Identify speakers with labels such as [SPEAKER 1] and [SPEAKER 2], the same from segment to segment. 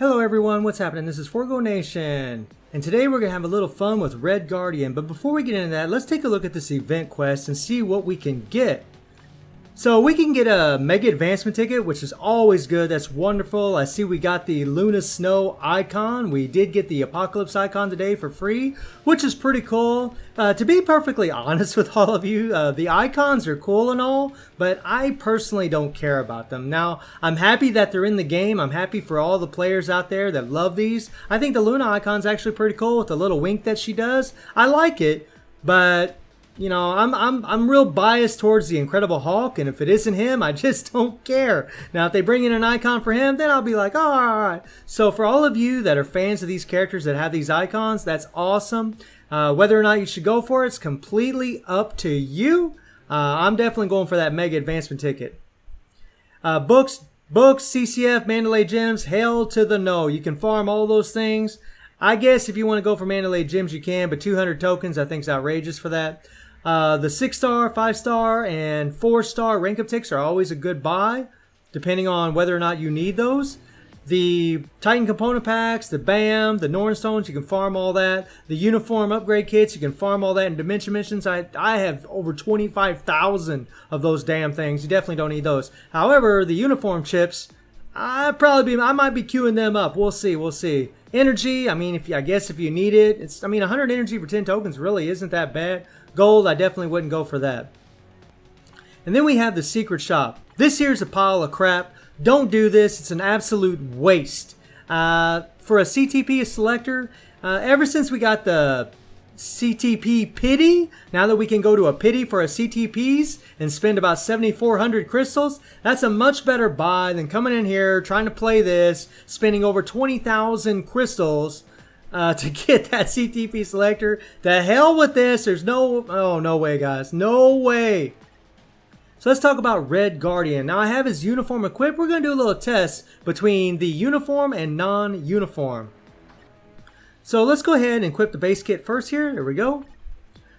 [SPEAKER 1] Hello everyone, what's happening? This is Forgo Nation, and today we're going to have a little fun with Red Guardian, but before we get into that, let's take a look at this event quest and see what we can get. So we can get a Mega Advancement ticket, which is always good. That's wonderful. I see we got the Luna Snow icon. We did get the Apocalypse icon today for free, which is pretty cool. To be perfectly honest with all of you, the icons are cool and all, but I personally don't care about them. Now, I'm happy that they're in the game. I'm happy for all the players out there that love these. I think the Luna icon's actually pretty cool with the little wink that she does. I like it, but you know, I'm real biased towards the Incredible Hulk, and if it isn't him, I just don't care. Now, if they bring in an icon for him, then I'll be like, oh, all right. So for all of you that are fans of these characters that have these icons, that's awesome. Whether or not you should go for it's completely up to you. I'm definitely going for that Mega Advancement ticket. Books, CCF, Mandalay Gems, hell to the no. You can farm all those things. I guess if you want to go for Mandalay Gems, you can, but 200 tokens I think is outrageous for that. The 6-star, 5-star, and 4-star rank up ticks are always a good buy, depending on whether or not you need those. The Titan component packs, the BAM, the Norn Stones, you can farm all that. The uniform upgrade kits, you can farm all that in Dimension Missions. I have over 25,000 of those damn things. You definitely don't need those. However, the uniform chips, I might be queuing them up. We'll see. Energy, I guess if you need it, 100 energy for 10 tokens really isn't that bad. Gold, I definitely wouldn't go for that. And then we have the secret shop. This here's a pile of crap. Don't do this. It's an absolute waste. For a CTP selector, ever since we got the CTP pity, now that we can go to a pity for a CTPs and spend about 7,400 crystals, that's a much better buy than coming in here trying to play this, spending over 20,000 crystals to get that CTP selector. The hell with this. There's no way, guys. No way. So let's talk about Red Guardian. Now I have his uniform equipped. We're going to do a little test between the uniform and non-uniform. So let's go ahead and equip the base kit first here. There we go.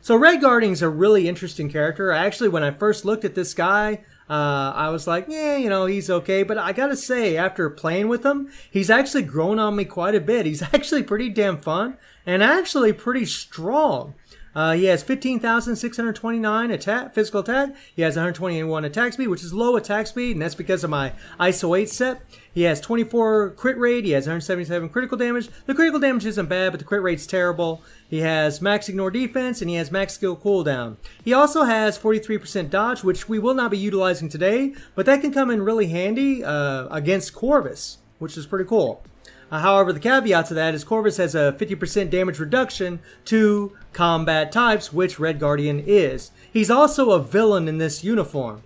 [SPEAKER 1] So Red Guardian is a really interesting character. Actually, when I first looked at this guy, I was like, yeah, he's okay. But I gotta say, after playing with him, he's actually grown on me quite a bit. He's actually pretty damn fun and actually pretty strong. He has 15,629 physical attack. He has 121 attack speed, which is low attack speed, and that's because of my ISO 8 set. He has 24 crit rate. He has 177 critical damage. The critical damage isn't bad, but the crit rate's terrible. He has max ignore defense, and he has max skill cooldown. He also has 43% dodge, which we will not be utilizing today, but that can come in really handy against Corvus, which is pretty cool. However, the caveat to that is Corvus has a 50% damage reduction to combat types, which Red Guardian is. He's also a villain in this uniform.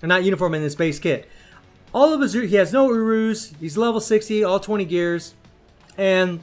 [SPEAKER 1] Or not uniform, in this base kit. He has no Urus, he's level 60, all 20 gears. And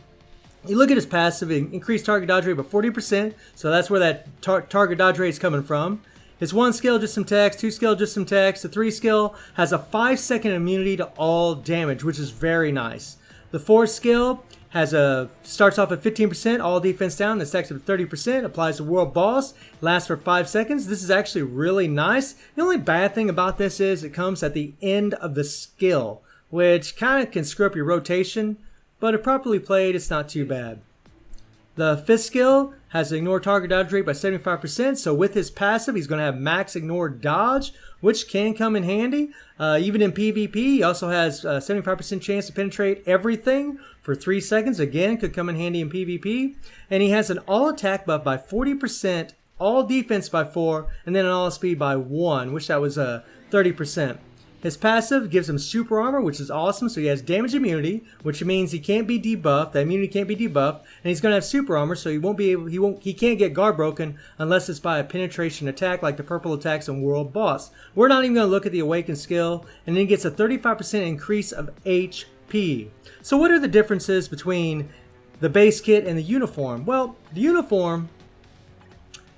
[SPEAKER 1] you look at his passive, increased target dodge rate by 40%, so that's where that target dodge rate is coming from. His 1 skill, just some text, 2 skill, just some text. The 3 skill has a 5-second immunity to all damage, which is very nice. The 4th skill starts off at 15%, all defense down, then stacks up to 30%, applies to world boss, lasts for 5 seconds. This is actually really nice. The only bad thing about this is it comes at the end of the skill, which kind of can screw up your rotation, but if properly played, it's not too bad. The 5th skill has an ignore target dodge rate by 75%, so with his passive, he's going to have max ignore dodge, which can come in handy. Even in PvP, he also has a 75% chance to penetrate everything for 3 seconds. Again, could come in handy in PvP. And he has an all attack buff by 40%, all defense by 4, and then an all speed by 1, which that was 30%. His passive gives him super armor, which is awesome. So he has damage immunity, which means he can't be debuffed. That immunity can't be debuffed, and he's going to have super armor, so he can't get guard broken unless it's by a penetration attack, like the purple attacks on World Boss. We're not even going to look at the Awaken skill, and then he gets a 35% increase of HP. So what are the differences between the base kit and the uniform? Well, the uniform,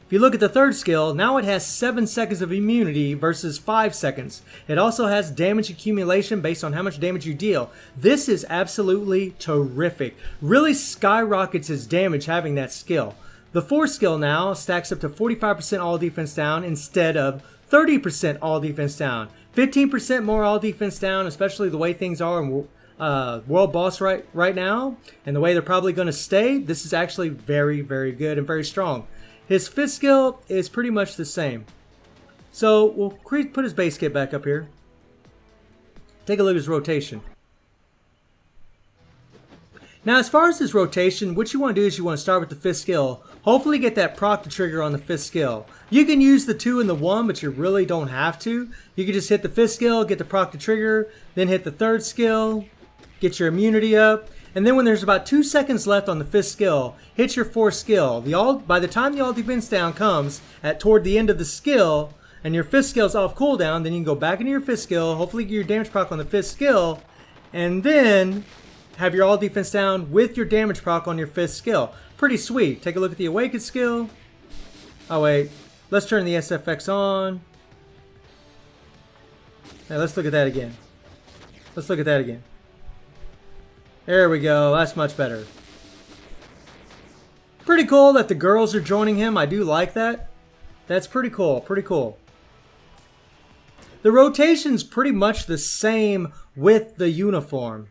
[SPEAKER 1] if you look at the 3rd skill, now it has 7 seconds of immunity versus 5 seconds. It also has damage accumulation based on how much damage you deal. This is absolutely terrific. Really skyrockets his damage having that skill. The 4th skill now stacks up to 45% all defense down instead of 30% all defense down. 15% more all defense down, especially the way things are world boss right now, and the way they're probably going to stay, this is actually very, very good and very strong. His 5th skill is pretty much the same. So we'll put his base kit back up here. Take a look at his rotation. Now, as far as his rotation, what you want to do is you want to start with the 5th skill. Hopefully get that proc to trigger on the 5th skill. You can use the 2 and the 1, but you really don't have to. You can just hit the 5th skill, get the proc to trigger, then hit the 3rd skill, get your immunity up, and then when there's about 2 seconds left on the 5th skill, hit your 4th skill. By the time the all defense down comes toward the end of the skill, and your 5th skill is off cooldown, then you can go back into your 5th skill, hopefully get your damage proc on the 5th skill, and then have your all defense down with your damage proc on your 5th skill. Pretty sweet. Take a look at the awakened skill. Oh wait, let's turn the SFX on. Now let's look at that again. Let's look at that again. There we go, that's much better. Pretty cool that the girls are joining him. I do like that. That's pretty cool, pretty cool. The rotation's pretty much the same with the uniform.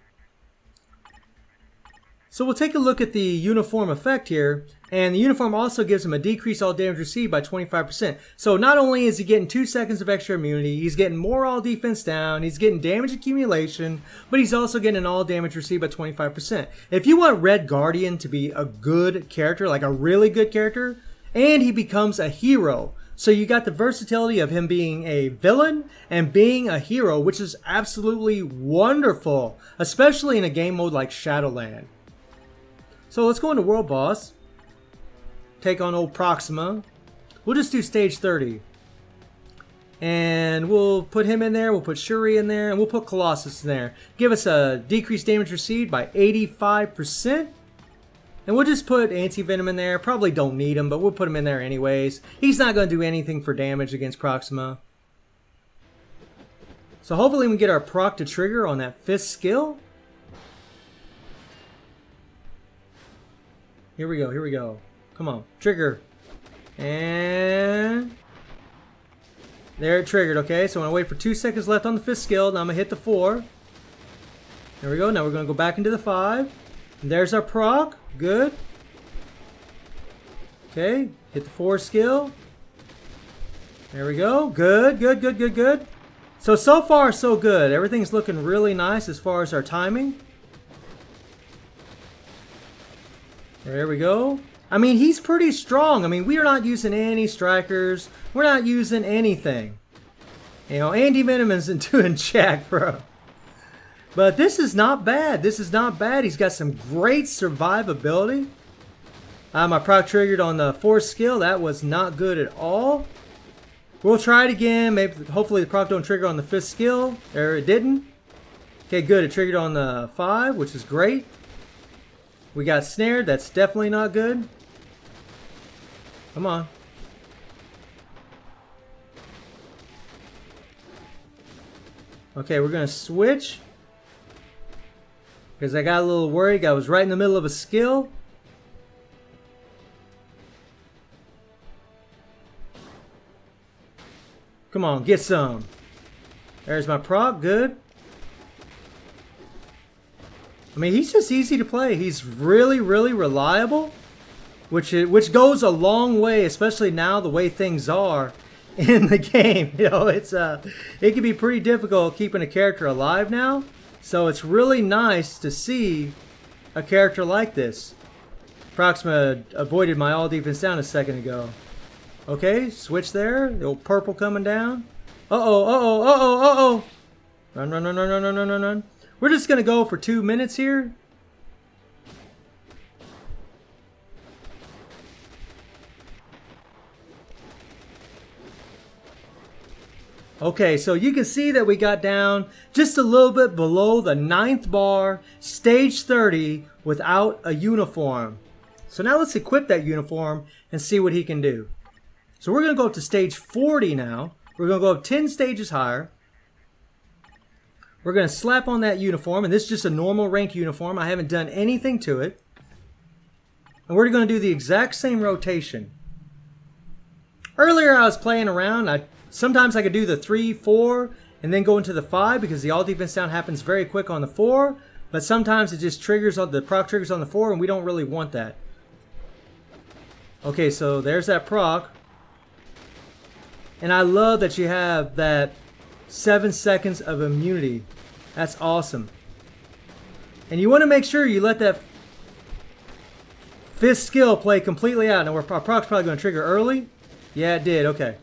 [SPEAKER 1] So we'll take a look at the uniform effect here, and the uniform also gives him a decrease all damage received by 25%. So not only is he getting 2 seconds of extra immunity, he's getting more all defense down, he's getting damage accumulation, but he's also getting an all damage received by 25%. If you want Red Guardian to be a good character, like a really good character, and he becomes a hero, so you got the versatility of him being a villain and being a hero, which is absolutely wonderful, especially in a game mode like Shadowland. So let's go into World Boss. Take on old Proxima. We'll just do stage 30. And we'll put him in there, we'll put Shuri in there, and we'll put Colossus in there. Give us a decreased damage received by 85%. And we'll just put Anti-Venom in there. Probably don't need him, but we'll put him in there anyways. He's not going to do anything for damage against Proxima. So hopefully we can get our proc to trigger on that 5th skill. Here we go, here we go. Come on, trigger. And there it triggered, okay? So I'm gonna wait for 2 seconds left on the 5th skill. Now I'm gonna hit the 4. There we go, now we're gonna go back into the 5. And there's our proc, good. Okay, hit the 4 skill. There we go, good, good, good, good, good. So far so good. Everything's looking really nice as far as our timing. There we go. I mean, he's pretty strong. I mean, we are not using any strikers. We're not using anything. You know, Anti-Venom isn't doing jack, bro. But this is not bad. This is not bad. He's got some great survivability. My proc triggered on the 4th skill. That was not good at all. We'll try it again. Maybe, hopefully the proc don't trigger on the 5th skill. There, it didn't. Okay, good. It triggered on the 5, which is great. We got snared. That's definitely not good. Come on. Okay, we're going to switch. Because I got a little worried. I was right in the middle of a skill. Come on, get some. There's my proc. Good. I mean, he's just easy to play. He's really, really reliable, which goes a long way, especially now the way things are in the game. You know, it can be pretty difficult keeping a character alive now. So it's really nice to see a character like this. Proxima avoided my all defense down a second ago. Okay, switch there. The old purple coming down. Uh-oh, uh-oh, uh-oh, uh-oh. Run, run, run, run, run, run, run, run, run. We're just going to go for 2 minutes here. Okay, so you can see that we got down just a little bit below the 9th bar, stage 30, without a uniform. So now let's equip that uniform and see what he can do. So we're going to go up to stage 40 now. We're going to go up 10 stages higher. We're going to slap on that uniform, and this is just a normal rank uniform. I haven't done anything to it. And we're going to do the exact same rotation. Earlier I was playing around. Sometimes I could do the 3, 4, and then go into the 5 because the all defense down happens very quick on the 4. but sometimes it just triggers on the proc triggers on the 4, and we don't really want that. Okay, so there's that proc. And I love that you have that 7 seconds of immunity. That's awesome. And you want to make sure you let that fifth skill play completely out. Now our proc's probably going to trigger early. Yeah, it did. Okay.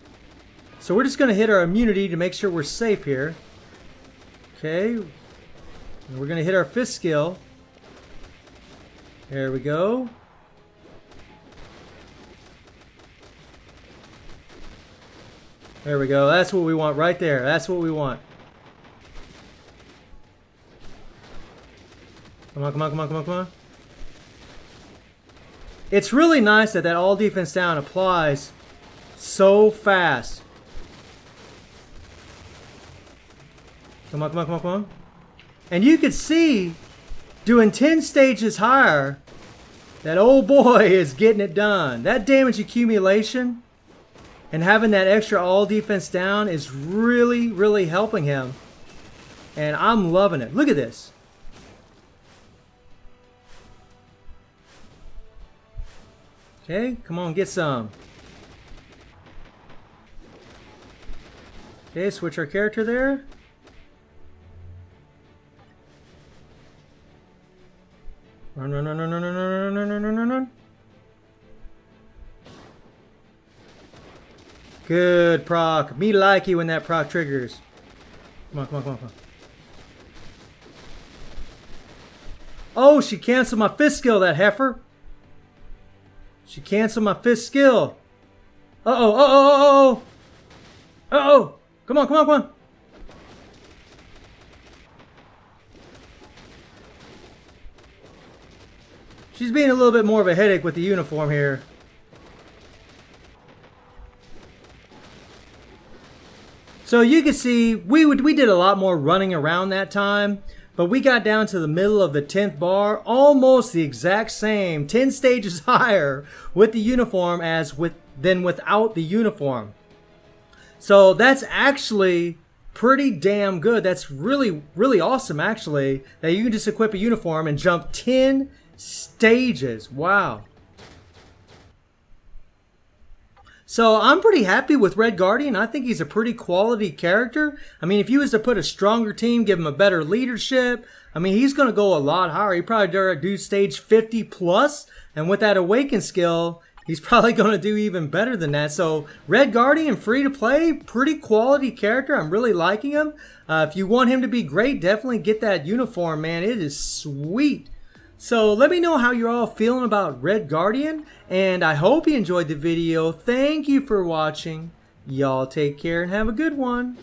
[SPEAKER 1] So we're just going to hit our immunity to make sure we're safe here. Okay. And we're going to hit our fifth skill. There we go. There we go. That's what we want right there. That's what we want. Come on, come on, come on, come on, come on. It's really nice that that all defense down applies so fast. Come on, come on, come on, come on. And you could see, doing 10 stages higher, that old boy is getting it done. That damage accumulation and having that extra all defense down is really, really helping him. And I'm loving it. Look at this. Okay, come on, get some. Okay, switch our character there. Run, run, run, run, run, run, run, run, run, run, run, run. Good proc. Me like you when that proc triggers. Come on, come on, come on, come on. Oh, she canceled my fifth skill, that heifer. She canceled my fifth skill. Uh-oh, uh-oh, uh-oh. Uh-oh. Come on, come on, come on. She's being a little bit more of a headache with the uniform here. So you can see we did a lot more running around that time, but we got down to the middle of the 10th bar, almost the exact same, 10 stages higher with the uniform than without the uniform. So that's actually pretty damn good. That's really, really awesome actually, that you can just equip a uniform and jump 10 stages. Wow. So I'm pretty happy with Red Guardian. I think he's a pretty quality character. I mean, if you was to put a stronger team, give him a better leadership, I mean, he's going to go a lot higher. He probably do stage 50 plus, and with that Awaken skill, he's probably going to do even better than that. So Red Guardian, free to play, pretty quality character. I'm really liking him. If you want him to be great, definitely get that uniform, man. It is sweet. So let me know how you're all feeling about Red Guardian, and I hope you enjoyed the video. Thank you for watching. Y'all take care and have a good one.